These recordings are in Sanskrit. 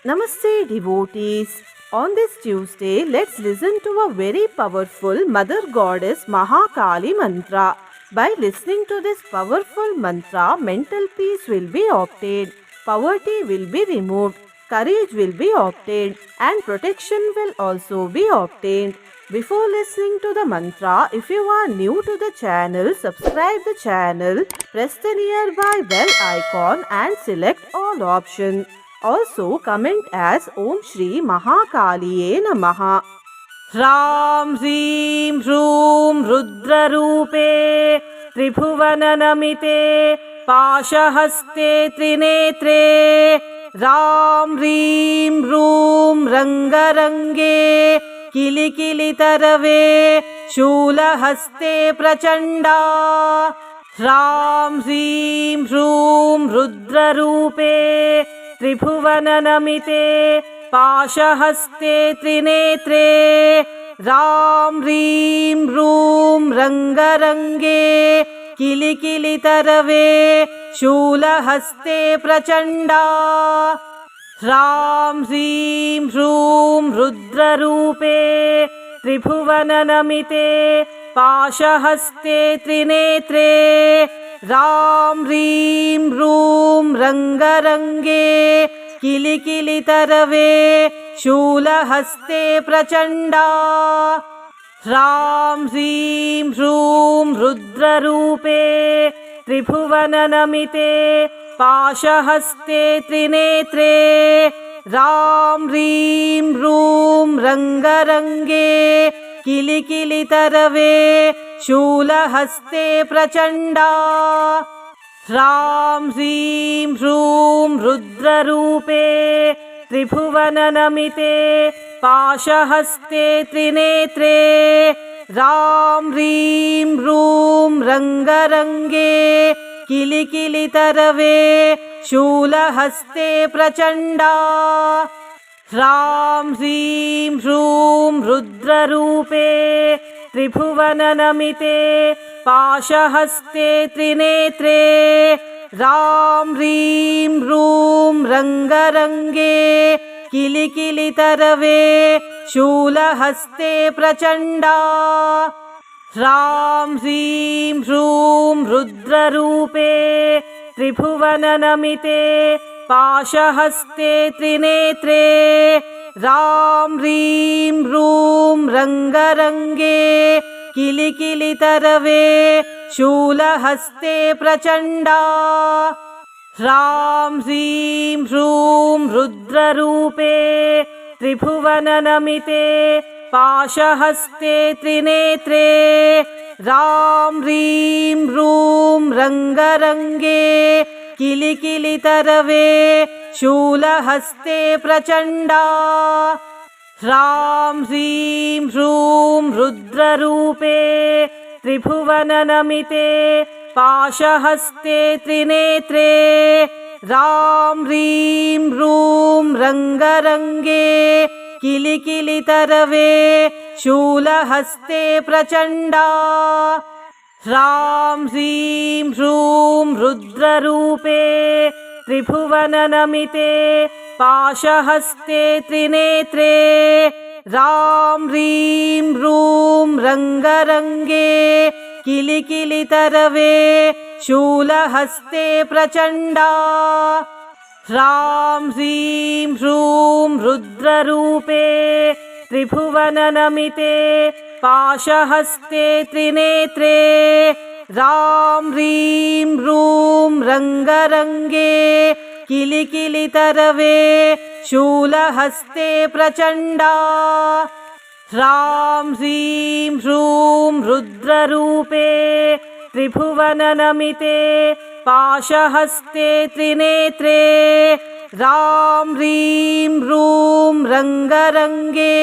Namaste devotees. On this Tuesday, let's listen to a very powerful Mother Goddess Mahakali mantra. By listening to this powerful mantra, mental peace will be obtained, poverty will be removed, courage will be obtained, and protection will also be obtained. Before listening to the mantra, if you are new to the channel, subscribe the channel, press the nearby bell icon and select all options. Also comment as Om Shri Mahakaliye Namaha. ह्रां ह्रीं ह्रूं रुद्ररूपे त्रिभुवननमिते पाशहस्ते त्रिनेत्रे ह्रां ह्रीं ह्रूं रङ्गरङ्गे किलिकिलितरवे शूलहस्ते प्रचण्डा ह्रां ह्रीं ह्रूं रुद्ररूपे त्रिभुवननमिते पाशहस्ते त्रिनेत्रे ह्रां ह्रीं ह्रूं रङ्गरङ्गे किलिकिलितरवे शूलहस्ते प्रचण्डा ह्रां ह्रीं ह्रूं रुद्ररूपे त्रिभुवननमिते पाशहस्ते त्रिनेत्रे ह्रां ह्रीं ह्रूं रङ्गरङ्गे किलिकिलितरवे शूलहस्ते प्रचण्डा ह्रां ह्रीं ह्रूं रुद्ररूपे त्रिभुवननमिते पाशहस्ते त्रिनेत्रे ह्रां ह्रीं ह्रूं रङ्गरङ्गे किलिकिलितरवे शूलहस्ते प्रचण्डा ह्रां ह्रीं ह्रूं रुद्ररूपे त्रिभुवननमिते पाशहस्ते त्रिनेत्रे ह्रां ह्रीं ह्रूं रङ्गरङ्गे किलिकिलितरवे शूलहस्ते प्रचण्डा ह्रां ह्रीं ह्रूं रुद्ररूपे त्रिभुवननमिते पाशहस्ते त्रिनेत्रे ह्रां ह्रीं ह्रूं रङ्गरङ्गे किलिकिलितरवे शूलहस्ते प्रचण्डा ह्रां ह्रीं ह्रूं रुद्ररूपे त्रिभुवननमिते पाशहस्ते त्रिनेत्रे ह्रां ह्रीं ह्रूं रङ्गरङ्गे किलिकिलितरवे शूलहस्ते प्रचण्डा ह्रां ह्रीं ह्रूं रुद्ररूपे त्रिभुवननमिते पाशहस्ते त्रिनेत्रे ह्रां ह्रीं ह्रूं रङ्गरङ्गे किलिकिलितरवे शूलहस्ते प्रचण्डा ह्रां ह्रीं ह्रूं रुद्ररूपे त्रिभुवननमिते पाशहस्ते त्रिनेत्रे ह्रां ह्रीं ह्रूं रङ्गरङ्गे किलिकिलितरवे शूलहस्ते प्रचण्डा ह्रां ह्रीं ह्रूं रुद्ररूपे त्रिभुवननमिते पाशहस्ते त्रिनेत्रे ह्रां ह्रीं ह्रूं रङ्गरङ्गे किलिकिलितरवे शूलहस्ते प्रचण्डा ह्रां ह्रीं ह्रूं रुद्ररूपे त्रिभुवननमिते पाशहस्ते त्रिनेत्रे ह्रां ह्रीं ह्रूं रङ्गरङ्गे किलिकिलितरवे शूलहस्ते प्रचण्डा ह्रां ह्रीं ह्रूं रुद्ररूपे त्रिभुवननमिते पाशहस्ते त्रिनेत्रे ह्रां ह्रीं ह्रूं रङ्गरङ्गे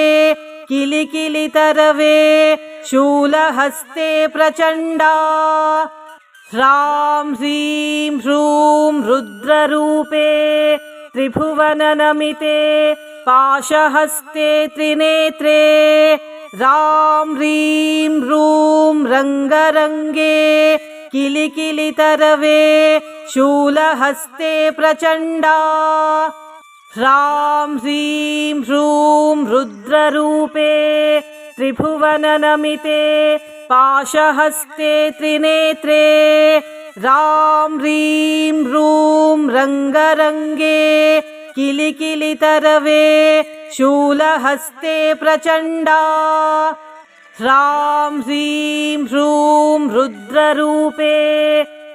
किलिकिलितरवे शूलहस्ते प्रचण्डा ह्रां ह्रीं ह्रूं रुद्ररूपे त्रिभुवननमिते पाशहस्ते त्रिनेत्रे ह्रां ह्रीं ह्रूं रङ्गरङ्गे किलिकिलितरवे शूलहस्ते प्रचण्डा ह्रां ह्रीं ह्रूं रुद्ररूपे त्रिभुवननमिते पाशहस्ते त्रिनेत्रे ह्रां ह्रीं ह्रूं रङ्गरङ्गे किलिकिलितरवे शूलहस्ते प्रचण्डा ह्रां ह्रीं ह्रूं रुद्ररूपे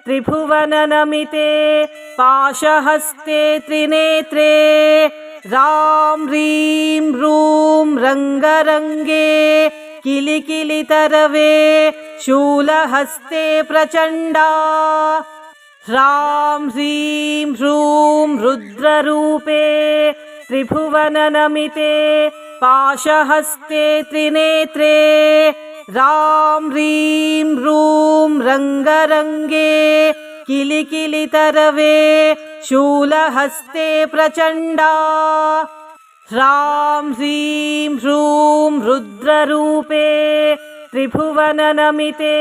त्रिभुवननमिते पाशहस्ते त्रिनेत्रे ह्रां ह्रीं ह्रूं रङ्गरङ्गे किलिकिलितरवे शूलहस्ते प्रचण्डा ह्रां ह्रीं ह्रूं रुद्ररूपे त्रिभुवननमिते पाशहस्ते त्रिनेत्रे ह्रां ह्रीं ह्रूं रङ्गरङ्गे किलिकिलितरवे शूलहस्ते प्रचण्डा ह्रां ह्रीं ह्रूं रुद्ररूपे त्रिभुवननमिते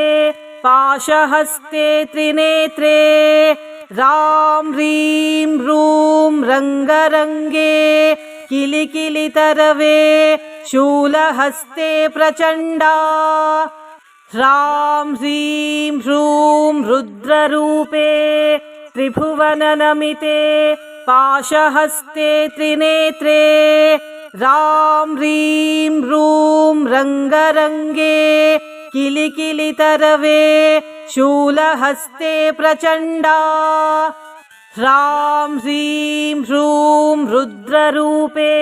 पाशहस्ते त्रिनेत्रे ह्रां ह्रीं ह्रूं रङ्गरङ्गे किलिकिलितरवे शूलहस्ते प्रचण्डा ह्रां ह्रीं ह्रूं रुद्ररूपे त्रिभुवननमिते पाशहस्ते त्रिनेत्रे ह्रां ह्रीं ह्रूं रङ्गरङ्गे किलिकिलितरवे शूलहस्ते प्रचण्डा ह्रां ह्रीं ह्रूं रुद्ररूपे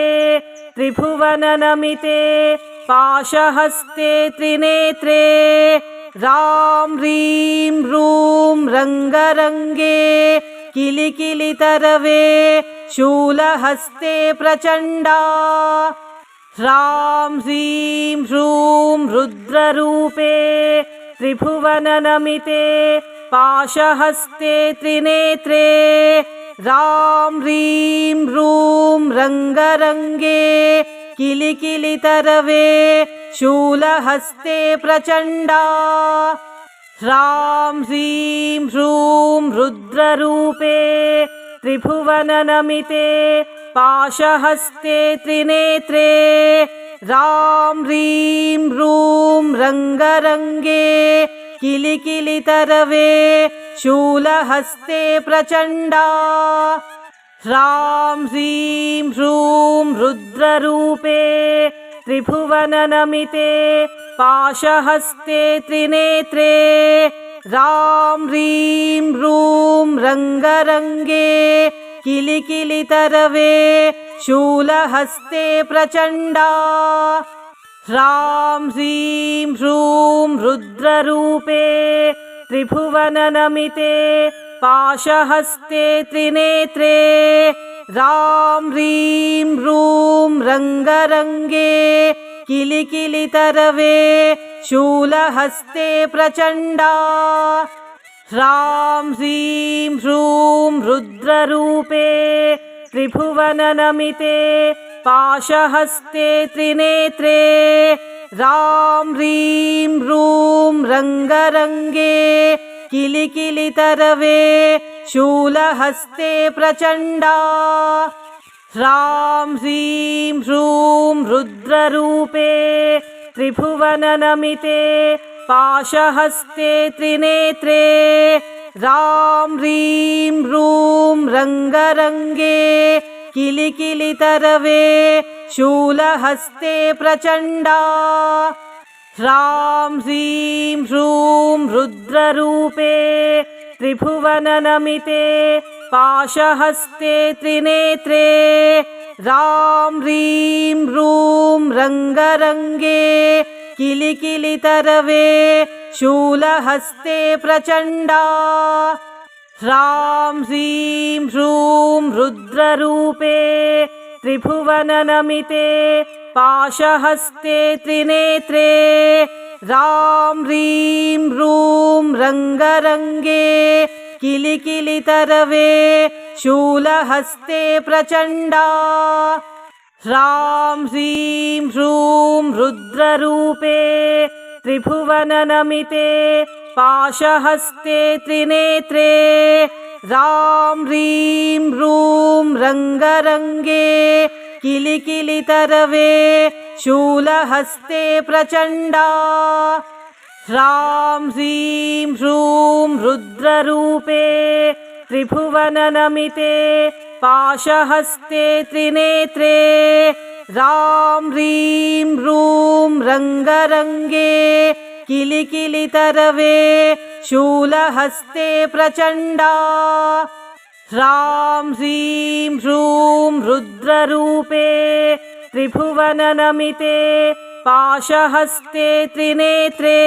त्रिभुवननमिते पाशहस्ते त्रिनेत्रे ह्रां ह्रीं ह्रूं रङ्गरङ्गे किलिकिलितरवे शूलहस्ते प्रचण्डा ह्रां ह्रीं ह्रूं रुद्ररूपे त्रिभुवननमिते पाशहस्ते त्रिनेत्रे ह्रां ह्रीं ह्रूं रङ्गरङ्गे किलिकिलितरवे शूलहस्ते प्रचण्डा ह्रां ह्रीं ह्रूं रुद्ररूपे त्रिभुवननमिते पाशहस्ते त्रिनेत्रे ह्रां ह्रीं ह्रूं रङ्गरङ्गे किलिकिलितरवे शूलहस्ते प्रचण्डा ह्रां ह्रीं ह्रूं रुद्ररूपे त्रिभुवननमिते पाशहस्ते त्रिनेत्रे ह्रां ह्रीं ह्रूं रङ्गरङ्गे किलिकिलितरवे शूलहस्ते प्रचण्डा ह्रां ह्रीं ह्रूं रुद्ररूपे त्रिभुवननमिते पाशहस्ते त्रिनेत्रे ह्रां ह्रीं ह्रूं रङ्गरङ्गे किलिकिलितरवे शूलहस्ते प्रचण्डा ह्रां ह्रीं ह्रूं रुद्ररूपे त्रिभुवननमिते पाशहस्ते त्रिनेत्रे ह्रां ह्रीं ह्रूं रङ्गरङ्गे किलिकिलितरवे शूलहस्ते प्रचण्डा ह्रां ह्रीं ह्रूं रुद्ररूपे त्रिभुवननमिते पाशहस्ते त्रिनेत्रे ह्रां ह्रीं ह्रूं रङ्गरङ्गे किलिकिलितरवे शूलहस्ते प्रचण्डा ह्रां ह्रीं ह्रूं रुद्ररूपे त्रिभुवननमिते पाशहस्ते त्रिनेत्रे ह्रां ह्रीं ह्रूं रङ्गरङ्गे किलिकिलितरवे शूलहस्ते प्रचण्डा ह्रां ह्रीं ह्रूं रुद्ररूपे त्रिभुवननमिते पाशहस्ते त्रिनेत्रे ह्रां ह्रीं ह्रूं रङ्गरङ्गे किलिकिलितरवे शूलहस्ते प्रचण्डा ह्रां ह्रीं ह्रूं रुद्ररूपे त्रिभुवननमिते पाशहस्ते त्रिनेत्रे रां ह्रीं ह्रूं रङ्गरङ्गे किलिकिलितरवे शूलहस्ते प्रचण्डा ह्रां ह्रीं ह्रूं रुद्ररूपे त्रिभुवननमिते पाशहस्ते त्रिनेत्रे रां ह्रीं ह्रूं रङ्गरङ्गे किलिकिलितरवे शूलहस्ते प्रचण्डा ह्रां ह्रीं ह्रूं रुद्ररूपे त्रिभुवननमिते पाशहस्ते त्रिनेत्रे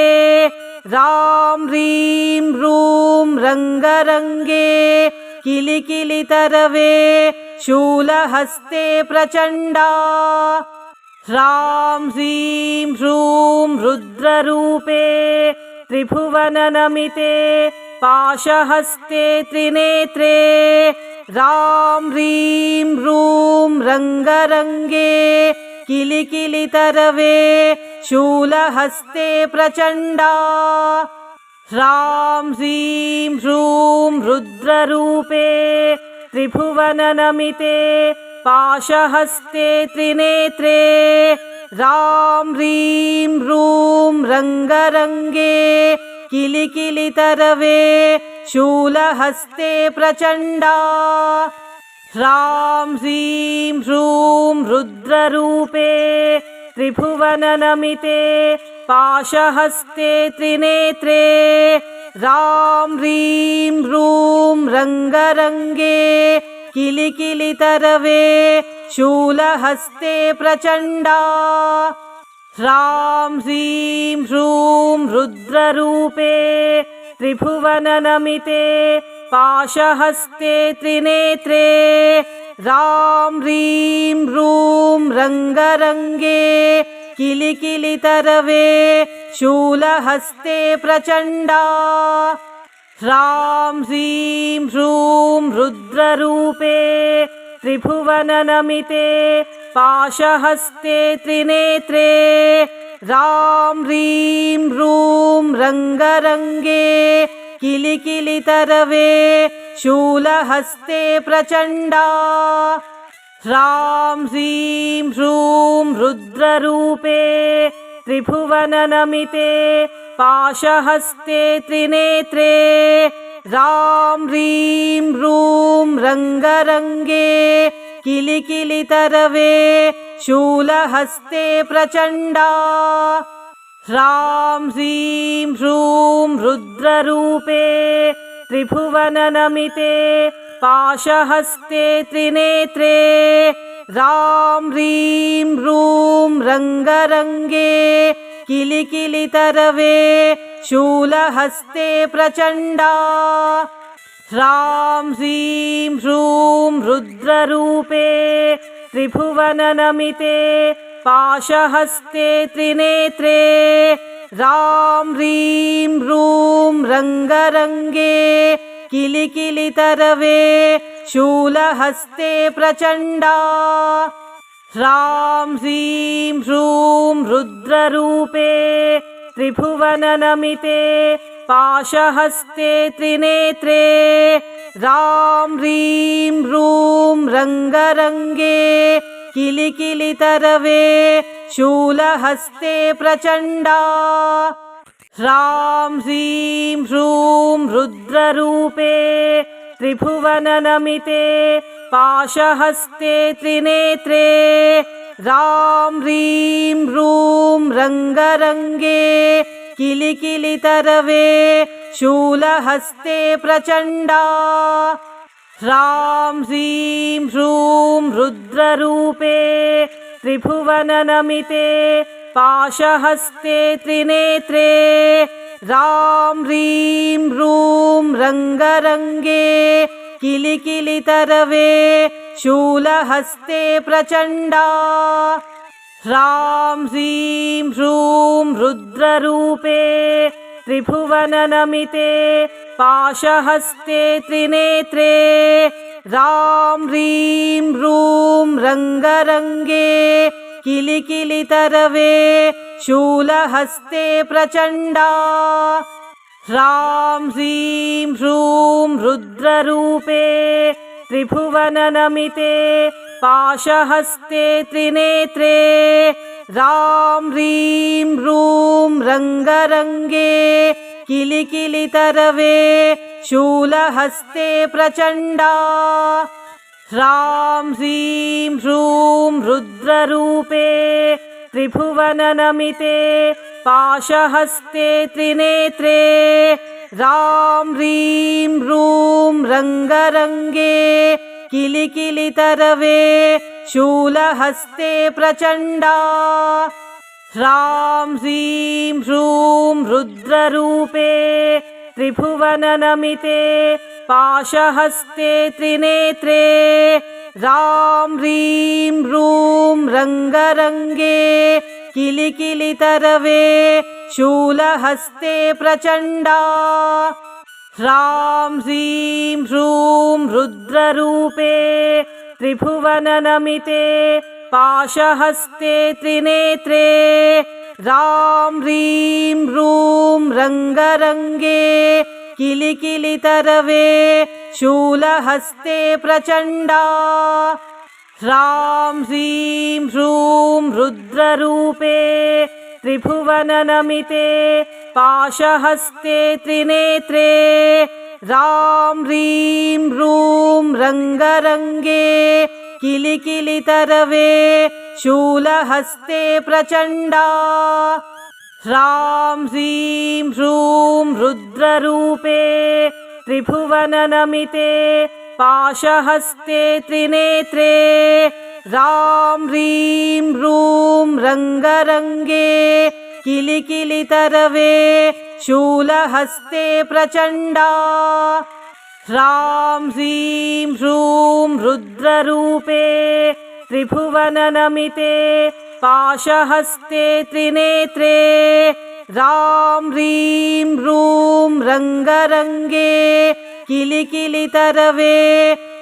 रां ह्रीं ह्रूं रङ्गरङ्गे किलिकिलितरवे शूलहस्ते प्रचण्डा ह्रां ह्रीं ह्रूं रुद्ररूपे त्रिभुवननमिते पाशहस्ते त्रिनेत्रे रां ह्रीं ह्रूं रङ्गरङ्गे किलिकिलितरवे शूलहस्ते प्रचण्डा ह्रां ह्रीं ह्रूं रुद्ररूपे त्रिभुवननमिते पाशहस्ते त्रिनेत्रे रां ह्रीं ह्रूं रङ्गरङ्गे किलिकिलितरवे शूलहस्ते प्रचण्डा ह्रां ह्रीं ह्रूं रुद्ररूपे त्रिभुवननमिते पाशहस्ते त्रिनेत्रे रां ह्रीं ह्रूं रङ्गरङ्गे किलिकिलितरवे शूलहस्ते प्रचण्डा ह्रां ह्रीं ह्रूं रुद्ररूपे त्रिभुवननमिते पाशहस्ते त्रिनेत्रे रां ह्रीं ह्रूं रङ्गरङ्गे किलिकिलितरवे शूलहस्ते प्रचण्डा ह्रां ह्रीं ह्रूं रुद्ररूपे त्रिभुवननमिते पाशहस्ते त्रिनेत्रे रां ह्रीं ह्रूं रङ्गरङ्गे किलिकिलितरवे शूलहस्ते प्रचण्डा ह्रां ह्रीं ह्रूं रुद्ररूपे त्रिभुवननमिते पाशहस्ते त्रिनेत्रे रां ह्रीं ह्रूं रङ्गरङ्गे किलिकिलितरवे शूलहस्ते प्रचण्डा ह्रां ह्रीं ह्रूं रुद्ररूपे त्रिभुवननमिते पाशहस्ते त्रिनेत्रे रां ह्रीं ह्रूं रङ्गरङ्गे किलिकिलितरवे शूलहस्ते प्रचण्डा ह्रां ह्रीं ह्रूं रुद्ररूपे त्रिभुवननमिते पाशहस्ते त्रिनेत्रे रां ह्रीं ह्रूं रङ्गरङ्गे किलिकिलितरवे शूलहस्ते प्रचण्डा ह्रां ह्रीं ह्रूं रुद्ररूपे त्रिभुवननमिते पाशहस्ते त्रिनेत्रे रां ह्रीं ह्रूं रङ्गरङ्गे किलिकिलितरवे शूलहस्ते प्रचण्डा ह्रां ह्रीं ह्रूं रुद्ररूपे त्रिभुवननमिते पाशहस्ते त्रिनेत्रे रां ह्रीं ह्रूं रङ्गरङ्गे किलिकिलितरवे शूलहस्ते प्रचण्डा ह्रां ह्रीं ह्रूं रुद्ररूपे त्रिभुवननमिते पाशहस्ते त्रिनेत्रे रां ह्रीं ह्रूं रङ्गरङ्गे किलिकिलितरवे शूलहस्ते प्रचण्डा ह्रां ह्रीं ह्रूं रुद्ररूपे त्रिभुवननमिते पाशहस्ते त्रिनेत्रे रां ह्रीं ह्रूं रङ्गरङ्गे किलिकिलितरवे शूलहस्ते प्रचण्डा ह्रां ह्रीं ह्रूं रुद्ररूपे त्रिभुवननमिते पाशहस्ते त्रिनेत्रे ह्रां ह्रीं ह्रूं रङ्गरङ्गे किलिकिलितरवे शूलहस्ते प्रचण्डा ह्रां ह्रीं ह्रूं रुद्ररूपे त्रिभुवननमिते पाशहस्ते त्रिनेत्रे ह्रां ह्रीं ह्रूं रङ्गरङ्गे किलिकिलितरवे शूलहस्ते प्रचण्डा ह्रां ह्रीं ह्रूं रुद्ररूपे त्रिभुवननमिते पाशहस्ते त्रिनेत्रे ह्रां ह्रीं ह्रूं रङ्गरङ्गे किलिकिलितरवे शूलहस्ते प्रचण्डा ह्रां ह्रीं ह्रूं रुद्ररूपे त्रिभुवननमिते पाशहस्ते त्रिनेत्रे ह्रां ह्रीं ह्रूं रङ्गरङ्गे किलिकिलितरवे शूलहस्ते प्रचण्डा ह्रां ह्रीं ह्रूं रुद्ररूपे त्रिभुवननमिते पाशहस्ते त्रिनेत्रे ह्रां ह्रीं ह्रूं रङ्गरङ्गे किलिकिलितरवे शूलहस्ते प्रचण्डा ह्रां ह्रीं ह्रूं रुद्ररूपे त्रिभुवननमिते पाशहस्ते त्रिनेत्रे ह्रां ह्रीं ह्रूं रङ्गरङ्गे किलिकिलितरवे शूलहस्ते प्रचण्डा ह्रां ह्रीं ह्रूं रुद्ररूपे त्रिभुवननमिते पाशहस्ते त्रिनेत्रे ह्रां ह्रीं ह्रूं रङ्गरङ्गे किलिकिलितरवे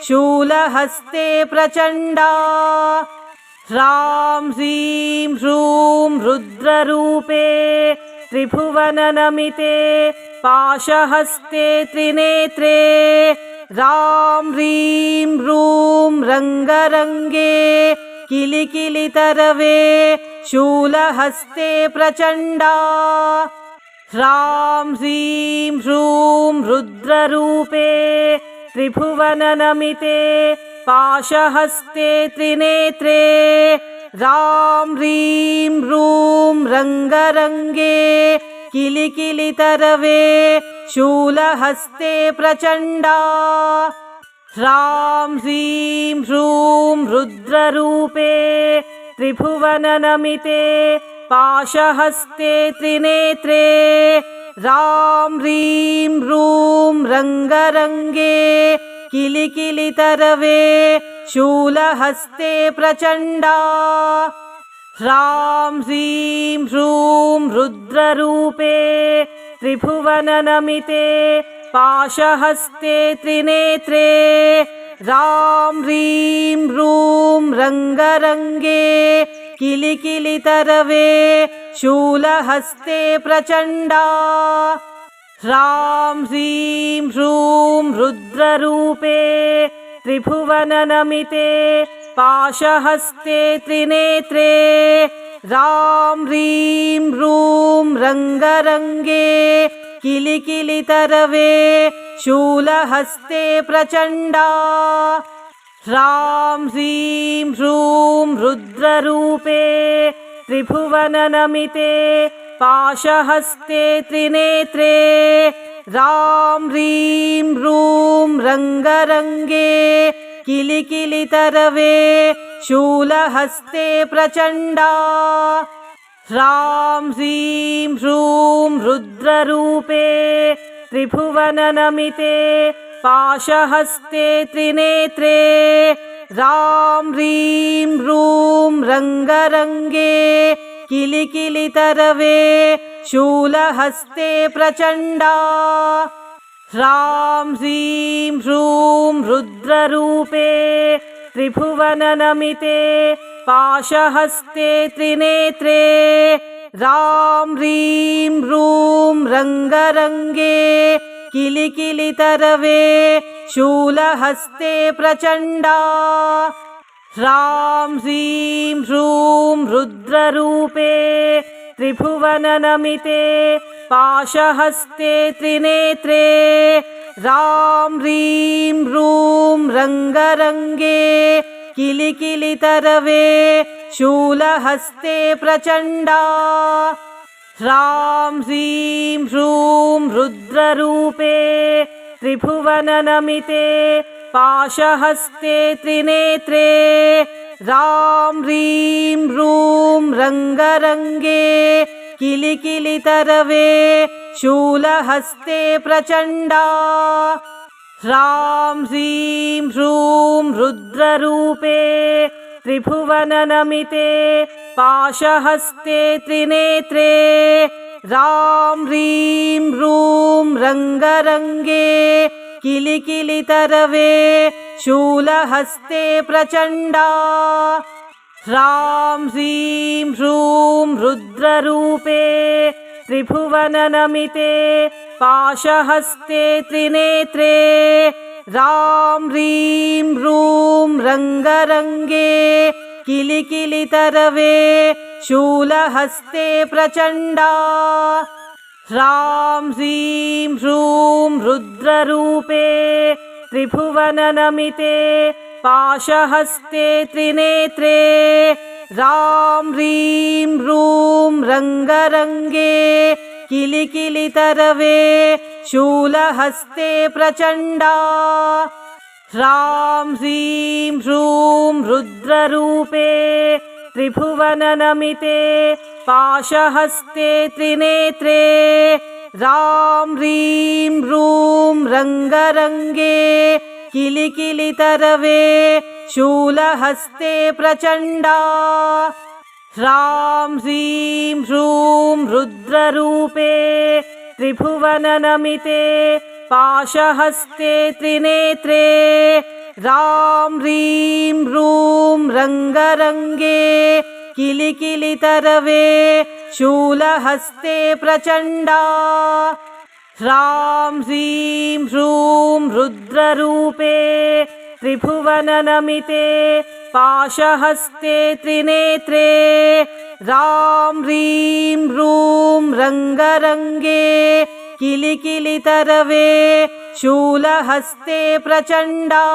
शूलहस्ते प्रचण्डा ह्रां ह्रीं ह्रूं रुद्ररूपे त्रिभुवननमिते पाशहस्ते त्रिनेत्रे ह्रां ह्रीं ह्रूं रङ्गरङ्गे किलिकिलितरवे शूलहस्ते प्रचण्डा ह्रां ह्रीं ह्रूं रुद्ररूपे त्रिभुवननमिते पाशहस्ते त्रिनेत्रे ह्रां ह्रीं ह्रूं रङ्गरङ्गे किलिकिलितरवे शूलहस्ते प्रचण्डा ह्रां ह्रीं ह्रूं रुद्ररूपे त्रिभुवननमिते पाशहस्ते त्रिनेत्रे ह्रां ह्रीं ह्रूं रङ्गरङ्गे किलिकिलितरवे शूलहस्ते प्रचण्डा ह्रां ह्रीं ह्रूं रुद्ररूपे त्रिभुवननमिते पाशहस्ते त्रिनेत्रे ह्रां ह्रीं ह्रूं रङ्गरङ्गे किलिकिलितरवे शूलहस्ते प्रचण्डा ह्रां ह्रीं ह्रूं रुद्ररूपे त्रिभुवननमिते पाशहस्ते त्रिनेत्रे ह्रां ह्रीं ह्रूं रङ्गरङ्गे किलिकिलितरवे शूलहस्ते प्रचण्डा ह्रां ह्रीं ह्रूं रुद्ररूपे त्रिभुवननमिते पाशहस्ते त्रिनेत्रे ह्रां ह्रीं ह्रूं रङ्गरङ्गे किलिकिलितरवे शूलहस्ते प्रचण्डा ह्रां ह्रीं ह्रूं रुद्ररूपे त्रिभुवननमिते पाशहस्ते त्रिनेत्रे ह्रां ह्रीं ह्रूं रङ्गरङ्गे किलिकिलितरवे शूलहस्ते प्रचण्डा ह्रां ह्रीं ह्रूं रुद्ररूपे त्रिभुवननमिते पाशहस्ते त्रिनेत्रे रां ह्रीं ह्रूं रङ्गरङ्गे किलिकिलितरवे शूलहस्ते प्रचण्डा ह्रां ह्रीं ह्रूं रुद्ररूपे त्रिभुवननमिते पाशहस्ते त्रिनेत्रे रां ह्रीं ह्रूं रङ्गरङ्गे किलिकिलितरवे शूलहस्ते प्रचण्डा ह्रां ह्रीं ह्रूं रुद्ररूपे त्रिभुवननमिते पाशहस्ते त्रिनेत्रे रां ह्रीं ह्रूं रङ्गरङ्गे किलिकिलितरवे शूलहस्ते प्रचण्डा ह्रां ह्रीं ह्रूं रुद्ररूपे त्रिभुवननमिते पाशहस्ते त्रिनेत्रे रां ह्रीं ह्रूं रङ्गरङ्गे किलिकिलितरवे शूलहस्ते प्रचण्डा ह्रां ह्रीं ह्रूं रुद्ररूपे त्रिभुवननमिते पाशहस्ते त्रिनेत्रे रां ह्रीं ह्रूं रङ्गरङ्गे किलिकिलितरवे शूलहस्ते प्रचण्डा ह्रां ह्रीं ह्रूं रुद्ररूपे त्रिभुवननमिते पाशहस्ते त्रिनेत्रे रां ह्रीं ह्रूं रङ्गरङ्गे किलिकिलितरवे शूलहस्ते प्रचण्डा ह्रां ह्रीं ह्रूं रुद्ररूपे त्रिभुवननमिते पाशहस्ते त्रिनेत्रे रां ह्रीं ह्रूं रङ्गरङ्गे किलिकिलितरवे शूलहस्ते प्रचण्डा ह्रां ह्रीं ह्रूं रुद्ररूपे त्रिभुवननमिते पाशहस्ते त्रिनेत्रे रां ह्रीं ह्रूं रङ्गरङ्गे किलिकिलितरवे शूलहस्ते प्रचण्डा ह्रां ह्रीं ह्रूं रुद्ररूपे त्रिभुवननमिते पाशहस्ते त्रिनेत्रे रां ह्रीं ह्रूं रङ्गरङ्गे किलिकिलितरवे शूलहस्ते प्रचण्डा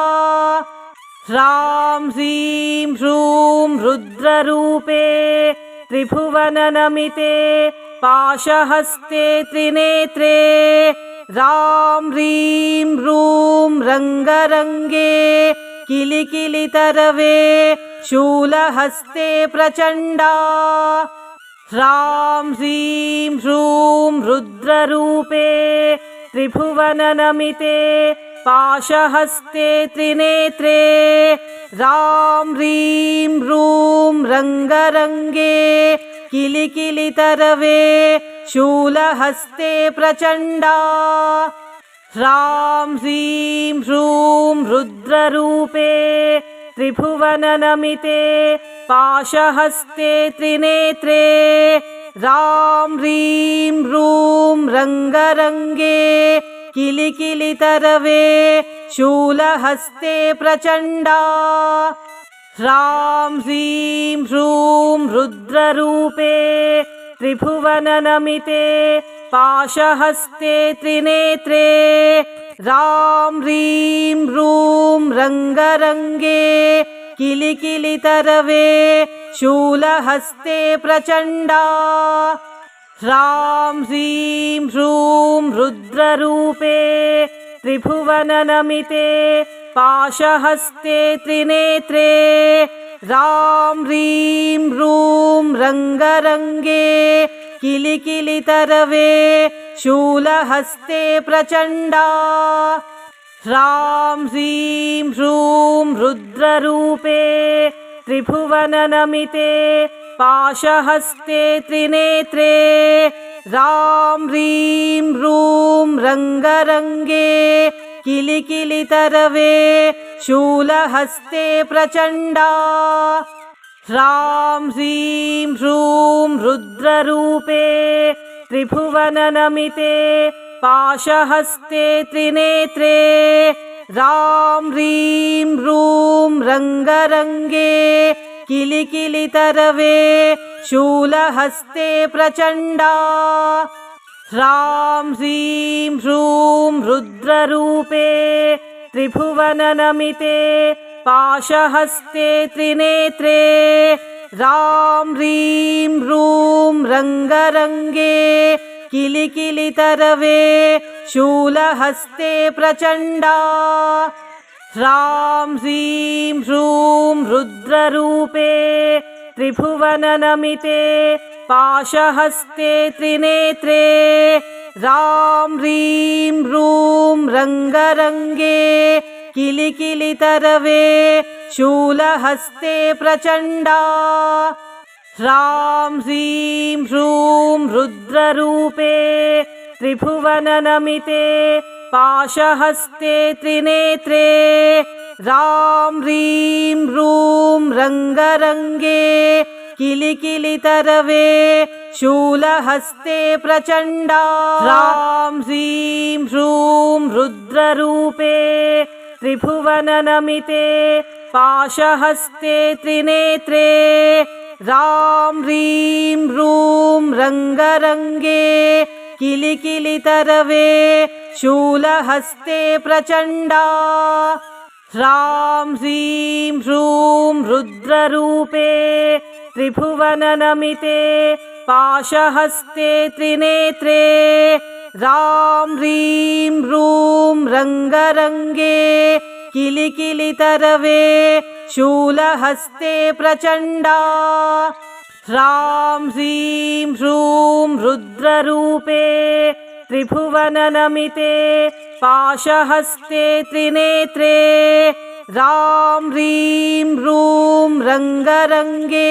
ह्रां ह्रीं ह्रूं रुद्ररूपे त्रिभुवननमिते पाशहस्ते त्रिनेत्रे रां ह्रीं ह्रूं रङ्गरङ्गे किलिकिलितरवे शूलहस्ते प्रचण्डा ह्रां ह्रीं ह्रूं रुद्ररूपे त्रिभुवननमिते पाशहस्ते त्रिनेत्रे रां ह्रीं ह्रूं रङ्गरङ्गे किलिकिलितरवे शूलहस्ते प्रचण्डा ह्रां ह्रीं ह्रूं रुद्ररूपे त्रिभुवननमिते पाशहस्ते त्रिनेत्रे रां ह्रीं ह्रूं रङ्गरङ्गे किलिकिलितरवे शूलहस्ते प्रचण्डा ह्रां ह्रीं ह्रूं रुद्ररूपे त्रिभुवननमिते पाशहस्ते त्रिनेत्रे रां ह्रीं ह्रूं रङ्गरङ्गे किलिकिलितरवे शूलहस्ते प्रचण्डा ह्रां ह्रीं ह्रूं रुद्ररूपे त्रिभुवननमिते पाशहस्ते त्रिनेत्रे रां ह्रीं ह्रूं रङ्गरङ्गे किलिकिलितरवे शूलहस्ते प्रचण्डा ह्रां ह्रीं ह्रूं रुद्ररूपे त्रिभुवननमिते पाशहस्ते त्रिनेत्रे रां ह्रीं ह्रूं रङ्गरङ्गे किलिकिलितरवे शूलहस्ते प्रचण्डा ह्रां ह्रीं ह्रूं रुद्ररूपे त्रिभुवननमिते पाशहस्ते त्रिनेत्रे ह्रां ह्रीं ह्रूं रङ्गरङ्गे किलिकिलितरवे शूलहस्ते प्रचण्डा ह्रां ह्रीं ह्रूं रुद्ररूपे त्रिभुवननमिते पाशहस्ते त्रिनेत्रे ह्रां ह्रीं ह्रूं रङ्गरङ्गे किलिकिलितरवे शूलहस्ते प्रचण्डा ह्रां ह्रीं ह्रूं रुद्ररूपे त्रिभुवननमिते पाशहस्ते त्रिनेत्रे ह्रां ह्रीं ह्रूं रङ्गरङ्गे किलिकिलितरवे शूलहस्ते प्रचण्डा ह्रां ह्रीं ह्रूं रुद्ररूपे त्रिभुवननमिते पाशहस्ते त्रिनेत्रे ह्रां ह्रीं ह्रूं रङ्गरङ्गे किलिकिलितरवे शूलहस्ते प्रचण्डा ह्रां ह्रीं ह्रूं रुद्ररूपे त्रिभुवननमिते पाशहस्ते त्रिनेत्रे ह्रां ह्रीं ह्रूं रङ्गरङ्गे किलिकिलितरवे शूलहस्ते प्रचण्डा ह्रां ह्रीं ह्रूं रुद्ररूपे त्रिभुवननमिते पाशहस्ते त्रिनेत्रे ह्रां ह्रीं ह्रूं रङ्गरङ्गे किलिकिलितरवे शूलहस्ते प्रचण्डा ह्रां ह्रीं ह्रूं रुद्ररूपे त्रिभुवननमिते पाशहस्ते त्रिनेत्रे ह्रां ह्रीं ह्रूं रङ्गरङ्गे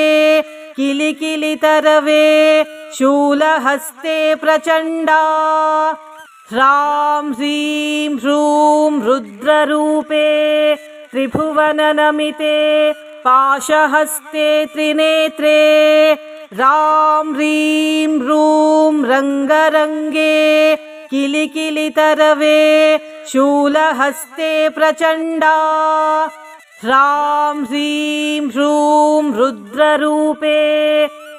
किलिकिलितरवे शूलहस्ते प्रचण्डा ह्रां ह्रीं ह्रूं रुद्ररूपे त्रिभुवननमिते पाशहस्ते त्रिनेत्रे ह्रां ह्रीं ह्रूं रङ्गरङ्गे किलिकिलितरवे शूलहस्ते प्रचण्डा ह्रां ह्रीं ह्रूं रुद्ररूपे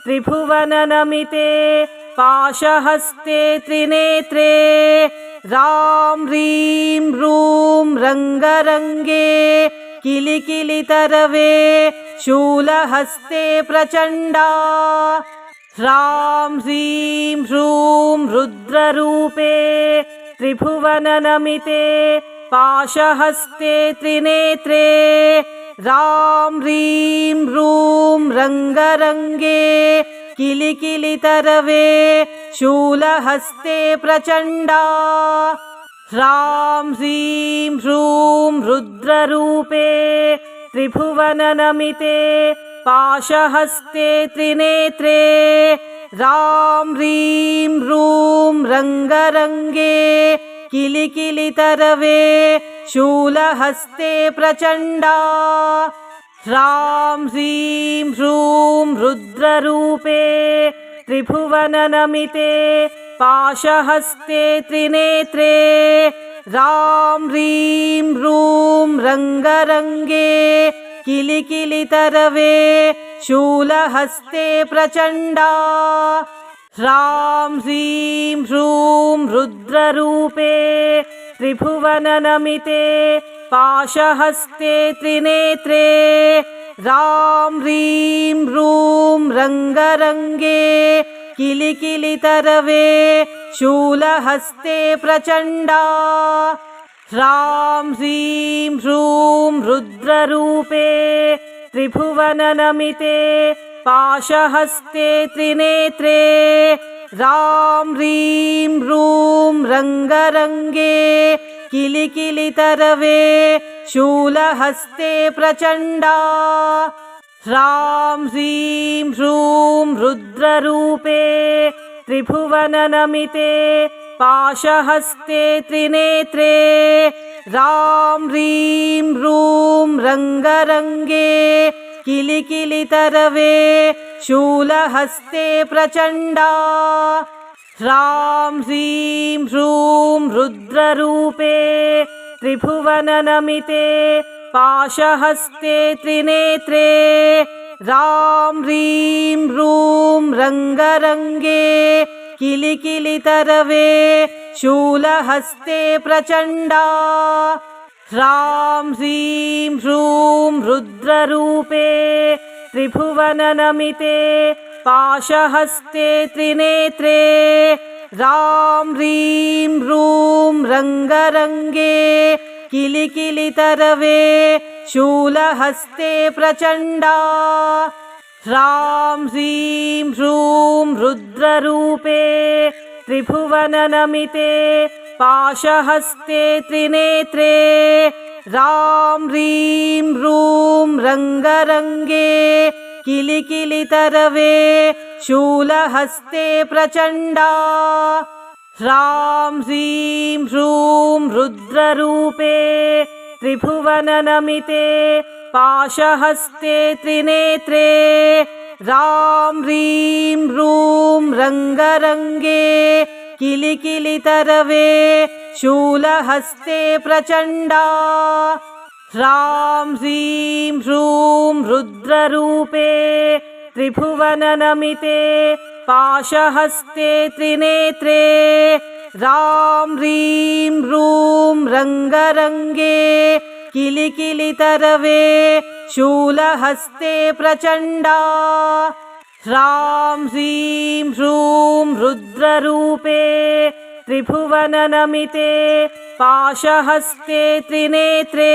त्रिभुवननमिते पाशहस्ते त्रिनेत्रे ह्रां ह्रीं ह्रूं रङ्गरङ्गे किलिकिलितरवे शूलहस्ते प्रचण्डा ह्रां ह्रीं ह्रूं रुद्ररूपे त्रिभुवननमिते पाशहस्ते त्रिनेत्रे ह्रां ह्रीं ह्रूं रङ्गरङ्गे किलिकिलितरवे शूलहस्ते प्रचण्डा ह्रां ह्रीं ह्रूं रुद्ररूपे त्रिभुवननमिते पाशहस्ते त्रिनेत्रे ह्रां ह्रीं ह्रूं रङ्गरङ्गे किलिकिलितरवे शूलहस्ते प्रचण्डा ह्रां ह्रीं ह्रूं रुद्ररूपे त्रिभुवननमिते पाशहस्ते त्रिनेत्रे ह्रां ह्रीं ह्रूं रङ्गरङ्गे किलिकिलितरवे शूलहस्ते प्रचण्डा ह्रां ह्रीं ह्रूं रुद्ररूपे त्रिभुवननमिते पाशहस्ते त्रिनेत्रे ह्रां ह्रीं ह्रूं रङ्गरङ्गे किलिकिलितरवे शूलहस्ते प्रचण्डा ह्रां ह्रीं ह्रूं रुद्ररूपे त्रिभुवननमिते पाशहस्ते त्रिनेत्रे ह्रां ह्रीं ह्रूं रङ्गरङ्गे किलिकिलितरवे शूलहस्ते प्रचण्डा ह्रां ह्रीं ह्रूं रुद्ररूपे त्रिभुवननमिते पाशहस्ते त्रिनेत्रे ह्रां ह्रीं ह्रूं रङ्गरङ्गे किलिकिलितरवे शूलहस्ते प्रचण्डा ह्रां ह्रीं ह्रूं रुद्ररूपे त्रिभुवननमिते पाशहस्ते त्रिनेत्रे रां ह्रीं ह्रूं रङ्गरङ्गे किलिकिलितरवे शूलहस्ते प्रचण्डा ह्रां ह्रीं ह्रूं रुद्ररूपे त्रिभुवननमिते पाशहस्ते त्रिनेत्रे रां ह्रीं ह्रूं रङ्गरङ्गे किलिकिलितरवे शूलहस्ते प्रचण्डा ह्रां ह्रीं ह्रूं रुद्ररूपे त्रिभुवननमिते पाशहस्ते त्रिनेत्रे रां ह्रीं ह्रूं रङ्गरङ्गे किलिकिलितरवे शूलहस्ते प्रचण्डा ह्रां ह्रीं ह्रूं रुद्ररूपे त्रिभुवननमिते पाशहस्ते त्रिनेत्रे रां ह्रीं ह्रूं रङ्गरङ्गे किलिकिलितरवे शूलहस्ते प्रचण्डा ह्रां ह्रीं ह्रूं रुद्ररूपे त्रिभुवननमिते पाशहस्ते त्रिनेत्रे रां ह्रीं ह्रूं रङ्गरङ्गे किलिकिलितरवे शूलहस्ते प्रचण्डा ह्रां ह्रीं ह्रूं रुद्ररूपे त्रिभुवननमिते पाशहस्ते त्रिनेत्रे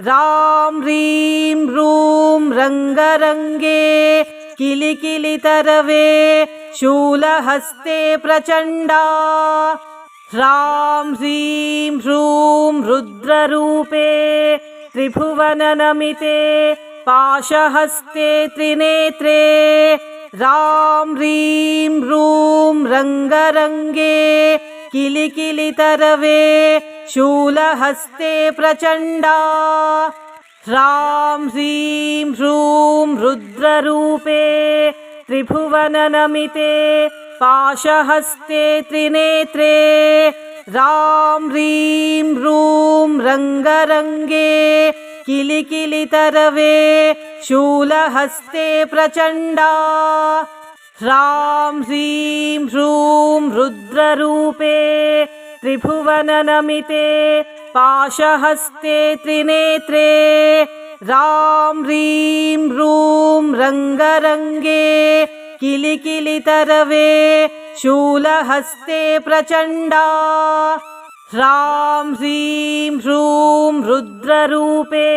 रां ह्रीं ह्रूं रङ्गरङ्गे किलिकिलितरवे शूलहस्ते प्रचण्डा ह्रां ह्रीं ह्रूं रुद्ररूपे त्रिभुवननमिते पाशहस्ते त्रिनेत्रे रां ह्रीं ह्रूं रङ्गरङ्गे किलिकिलितरवे शूलहस्ते प्रचण्डा ह्रां ह्रीं ह्रूं रुद्ररूपे त्रिभुवननमिते पाशहस्ते त्रिनेत्रे रां ह्रीं ह्रूं रङ्गरङ्गे किलिकिलितरवे शूलहस्ते प्रचण्डा ह्रां ह्रीं ह्रूं रुद्ररूपे त्रिभुवननमिते पाशहस्ते त्रिनेत्रे रां ह्रीं ह्रूं रङ्गरङ्गे किलिकिलितरवे शूलहस्ते प्रचण्डा ह्रां ह्रीं ह्रूं रुद्ररूपे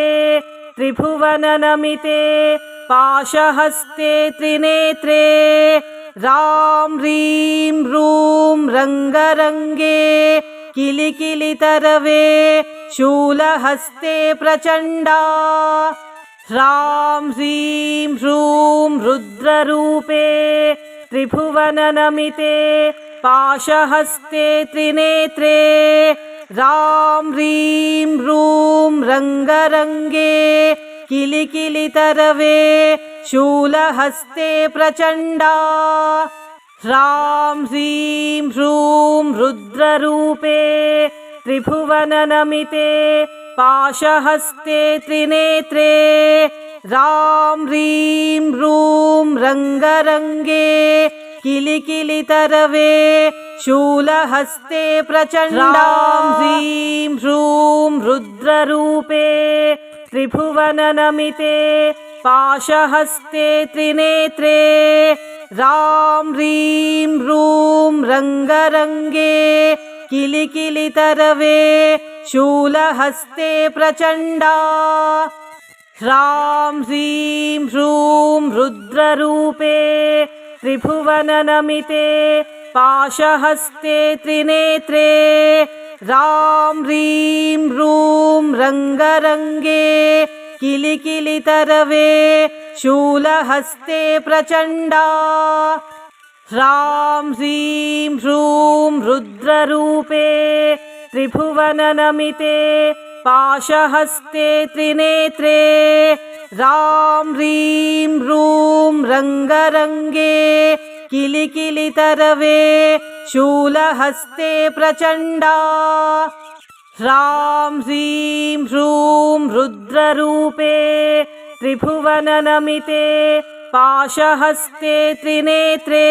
त्रिभुवननमिते पाशहस्ते त्रिनेत्रे रां ह्रीं ह्रूं रङ्गरङ्गे किलिकिलितरवे शूलहस्ते प्रचण्डा ह्रां ह्रीं ह्रूं रुद्ररूपे त्रिभुवननमिते पाशहस्ते त्रिनेत्रे रां ह्रीं ह्रूं रङ्गरङ्गे किलिकिलितरवे शूलहस्ते प्रचण्डा ह्रां ह्रीं ह्रूं रुद्ररूपे त्रिभुवननमिते पाशहस्ते त्रिनेत्रे रां ह्रीं ह्रूं रङ्गरङ्गे किलिकिलितरवे शूलहस्ते प्रचण्डा ह्रीं ह्रूं रुद्ररूपे त्रिभुवननमिते पाशहस्ते त्रिनेत्रे रां ह्रीं ह्रूं रङ्गरङ्गे किलिकिलितरवे शूलहस्ते प्रचण्डा ह्रां ह्रीं ह्रूं रुद्ररूपे त्रिभुवननमिते पाशहस्ते त्रिनेत्रे रां ह्रीं ह्रूं रङ्गरङ्गे किलिकिलितरवे शूलहस्ते प्रचण्डा ह्रां ह्रीं ह्रूं रुद्ररूपे त्रिभुवननमिते पाशहस्ते त्रिनेत्रे रां ह्रीं ह्रूं रङ्गरङ्गे किलिकिलितरवे शूलहस्ते प्रचण्डा ह्रां ह्रीं ह्रूं रुद्ररूपे त्रिभुवननमिते पाशहस्ते त्रिनेत्रे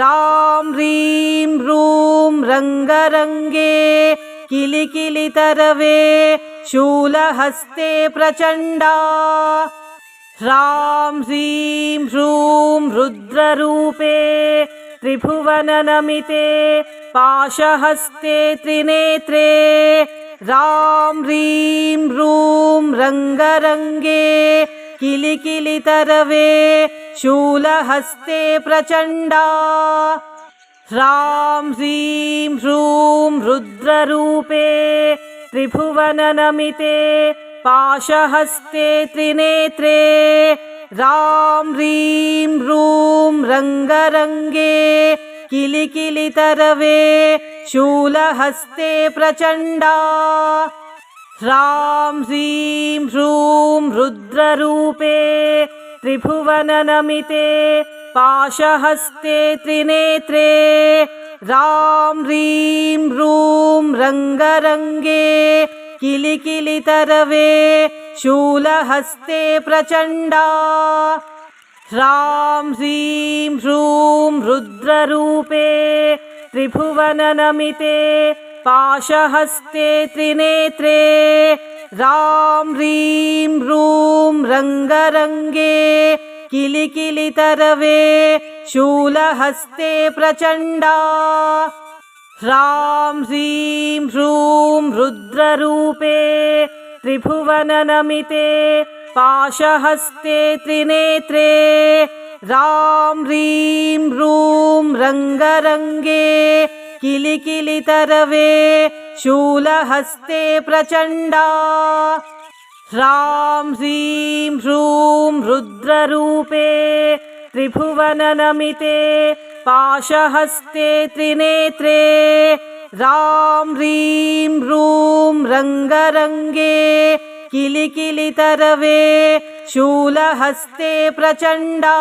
रां ह्रीं ह्रूं रङ्गरङ्गे किलिकिलितरवे शूलहस्ते प्रचण्डा ह्रां ह्रीं ह्रूं रुद्ररूपे त्रिभुवननमिते पाशहस्ते त्रिनेत्रे रां ह्रीं ह्रूं रङ्गरङ्गे किलिकिलितरवे शूलहस्ते प्रचण्डा ह्रां ह्रीं ह्रूं रुद्ररूपे त्रिभुवननमिते पाशहस्ते त्रिनेत्रे रां ह्रीं ह्रूं रङ्गरङ्गे किलिकिलितरवे शूलहस्ते प्रचण्डा ह्रां ह्रीं ह्रूं रुद्ररूपे त्रिभुवननमिते पाशहस्ते त्रिनेत्रे रां ह्रीं ह्रूं रङ्गरङ्गे किलिकिलितरवे शूलहस्ते प्रचण्डा ह्रां ह्रीं ह्रूं रुद्ररूपे त्रिभुवननमिते पाशहस्ते त्रिनेत्रे रां ह्रीं ह्रूं रङ्गरङ्गे किलिकिलितरवे शूलहस्ते प्रचण्डा ह्रां ह्रीं ह्रूं रुद्ररूपे त्रिभुवननमिते पाशहस्ते त्रिनेत्रे रां ह्रीं ह्रूं रङ्गरङ्गे किलिकिलितरवे शूलहस्ते प्रचण्डा ह्रां ह्रीं ह्रूं रुद्ररूपे त्रिभुवननमिते पाशहस्ते त्रिनेत्रे रां ह्रीं ह्रूं रङ्गरङ्गे किलिकिलितरवे शूलहस्ते प्रचण्डा।